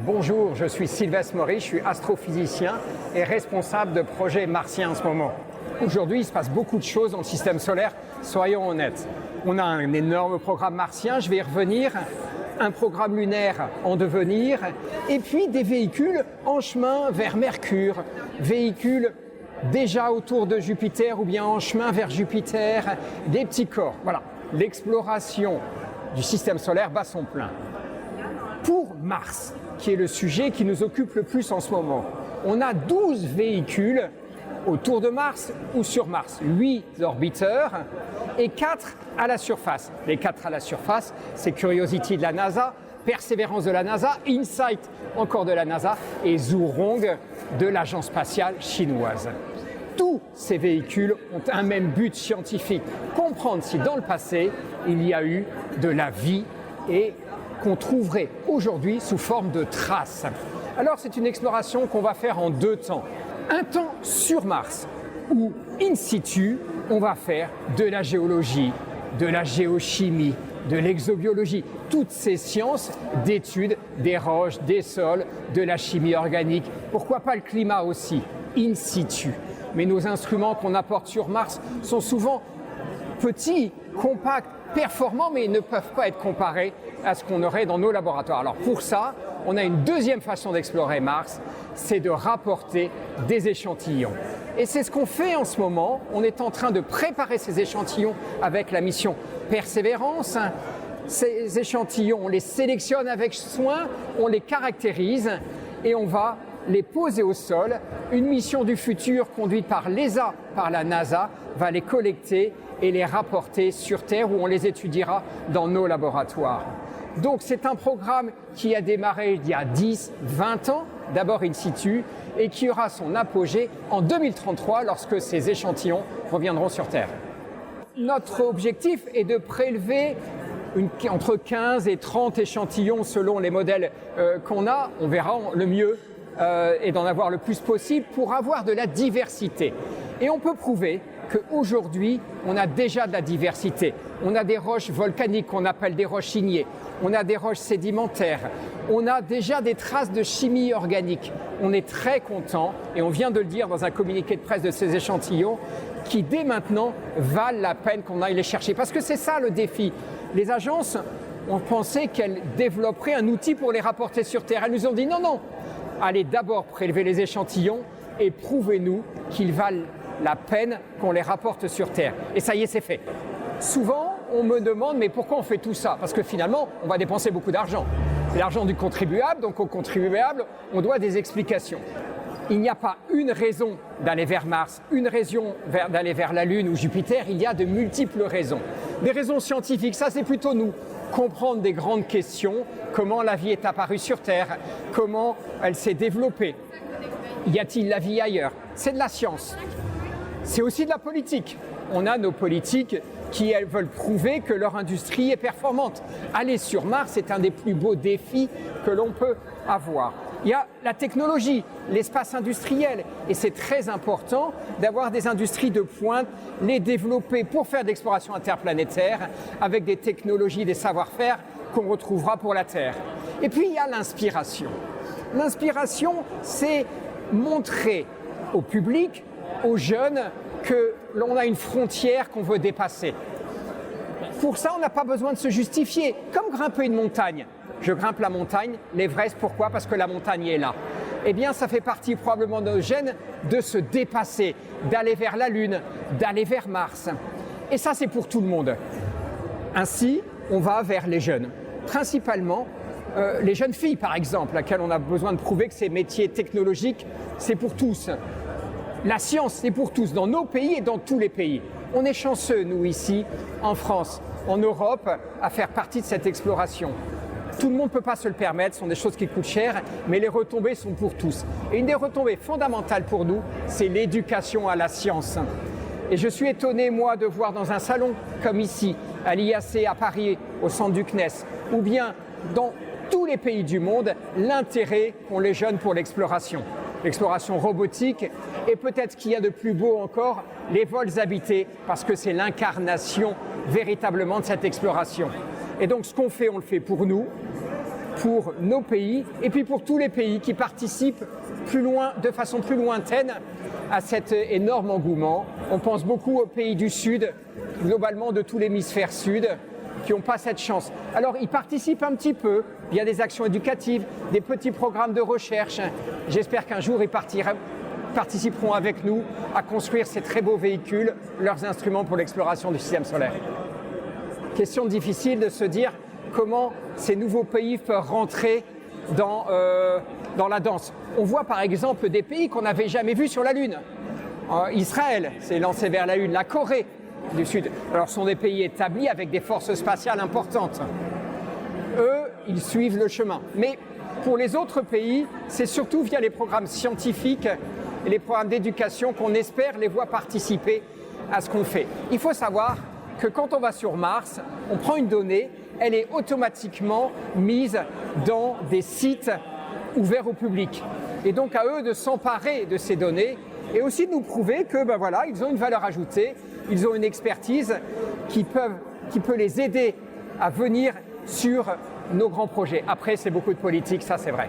Bonjour, je suis Sylvestre Maury, je suis astrophysicien et responsable de projets martiens en ce moment. Aujourd'hui, il se passe beaucoup de choses dans le système solaire, soyons honnêtes. On a un énorme programme martien, je vais y revenir, un programme lunaire en devenir, et puis des véhicules en chemin vers Mercure, véhicules déjà autour de Jupiter ou bien en chemin vers Jupiter, des petits corps. Voilà, l'exploration du système solaire bat son plein. Pour Mars, qui est le sujet qui nous occupe le plus en ce moment, on a 12 véhicules autour de Mars ou sur Mars, 8 orbiteurs et 4 à la surface. Les 4 à la surface, c'est Curiosity de la NASA, Perseverance de la NASA, InSight encore de la NASA et Zhurong de l'agence spatiale chinoise. Tous ces véhicules ont un même but scientifique, comprendre si dans le passé, il y a eu de la vie et qu'on trouverait aujourd'hui sous forme de traces. Alors c'est une exploration qu'on va faire en 2 temps. Un temps sur Mars, où in situ, on va faire de la géologie, de la géochimie, de l'exobiologie, toutes ces sciences d'études des roches, des sols, de la chimie organique. Pourquoi pas le climat aussi, in situ. Mais nos instruments qu'on apporte sur Mars sont souvent petits, compacts, performants, mais ils ne peuvent pas être comparés à ce qu'on aurait dans nos laboratoires. Alors pour ça, on a une deuxième façon d'explorer Mars, c'est de rapporter des échantillons. Et c'est ce qu'on fait en ce moment. On est en train de préparer ces échantillons avec la mission Persévérance. Ces échantillons, on les sélectionne avec soin, on les caractérise et on va les poser au sol. Une mission du futur conduite par l'ESA, par la NASA, va les collecter et les rapporter sur Terre où on les étudiera dans nos laboratoires. Donc c'est un programme qui a démarré il y a 10, 20 ans, d'abord in situ, et qui aura son apogée en 2033 lorsque ces échantillons reviendront sur Terre. Notre objectif est de prélever entre 15 et 30 échantillons selon les modèles qu'on a, on verra le mieux, et d'en avoir le plus possible pour avoir de la diversité. Et on peut prouver qu'aujourd'hui, on a déjà de la diversité. On a des roches volcaniques qu'on appelle des roches ignées. On a des roches sédimentaires. On a déjà des traces de chimie organique. On est très content, et on vient de le dire dans un communiqué de presse de ces échantillons, qui dès maintenant valent la peine qu'on aille les chercher. Parce que c'est ça le défi. Les agences ont pensé qu'elles développeraient un outil pour les rapporter sur Terre. Elles nous ont dit non, non, allez d'abord prélever les échantillons et prouvez-nous qu'ils valent la peine qu'on les rapporte sur Terre. Et ça y est, c'est fait. Souvent, on me demande, mais pourquoi on fait tout ça? Parce que finalement, on va dépenser beaucoup d'argent. C'est l'argent du contribuable, donc au contribuable, on doit des explications. Il n'y a pas une raison d'aller vers Mars, une raison d'aller vers la Lune ou Jupiter, il y a de multiples raisons. Des raisons scientifiques, ça c'est plutôt nous. Comprendre des grandes questions, comment la vie est apparue sur Terre, comment elle s'est développée. Y a-t-il la vie ailleurs? C'est de la science. C'est aussi de la politique. On a nos politiques qui elles, veulent prouver que leur industrie est performante. Aller sur Mars est un des plus beaux défis que l'on peut avoir. Il y a la technologie, l'espace industriel, et c'est très important d'avoir des industries de pointe, les développer pour faire de l'exploration interplanétaire avec des technologies, des savoir-faire qu'on retrouvera pour la Terre. Et puis il y a l'inspiration. L'inspiration, c'est montrer au public, aux jeunes, que l'on a une frontière qu'on veut dépasser. Pour ça, on n'a pas besoin de se justifier, comme grimper une montagne. Je grimpe la montagne, l'Everest, pourquoi? Parce que la montagne est là. Eh bien, ça fait partie probablement de nos gènes de se dépasser, d'aller vers la Lune, d'aller vers Mars. Et ça, c'est pour tout le monde. Ainsi, on va vers les jeunes, principalement les jeunes filles, par exemple, à laquelle on a besoin de prouver que ces métiers technologiques, c'est pour tous. La science, c'est pour tous, dans nos pays et dans tous les pays. On est chanceux, nous, ici, en France, en Europe, à faire partie de cette exploration. Tout le monde ne peut pas se le permettre, ce sont des choses qui coûtent cher, mais les retombées sont pour tous. Et une des retombées fondamentales pour nous, c'est l'éducation à la science. Et je suis étonné, moi, de voir dans un salon comme ici, à l'IAC à Paris, au centre du CNES, ou bien dans tous les pays du monde, l'intérêt qu'ont les jeunes pour l'exploration robotique, et peut-être qu'il y a de plus beau encore, les vols habités, parce que c'est l'incarnation véritablement de cette exploration. Et donc ce qu'on fait, on le fait pour nous, pour nos pays et puis pour tous les pays qui participent plus loin, de façon plus lointaine à cet énorme engouement. On pense beaucoup aux pays du Sud, globalement de tout l'hémisphère Sud, qui n'ont pas cette chance. Alors ils participent un petit peu via des actions éducatives, des petits programmes de recherche. J'espère qu'un jour ils participeront avec nous à construire ces très beaux véhicules, leurs instruments pour l'exploration du système solaire. Question difficile de se dire comment ces nouveaux pays peuvent rentrer dans la danse. On voit par exemple des pays qu'on n'avait jamais vus sur la Lune. Israël s'est lancé vers la Lune, la Corée du Sud. Alors ce sont des pays établis avec des forces spatiales importantes. Eux, ils suivent le chemin. Mais pour les autres pays, c'est surtout via les programmes scientifiques et les programmes d'éducation qu'on espère les voir participer à ce qu'on fait. Il faut savoir que quand on va sur Mars, on prend une donnée, elle est automatiquement mise dans des sites ouverts au public. Et donc à eux de s'emparer de ces données et aussi de nous prouver que voilà, ils ont une valeur ajoutée, ils ont une expertise qui peut les aider à venir sur nos grands projets. Après, c'est beaucoup de politique, ça c'est vrai.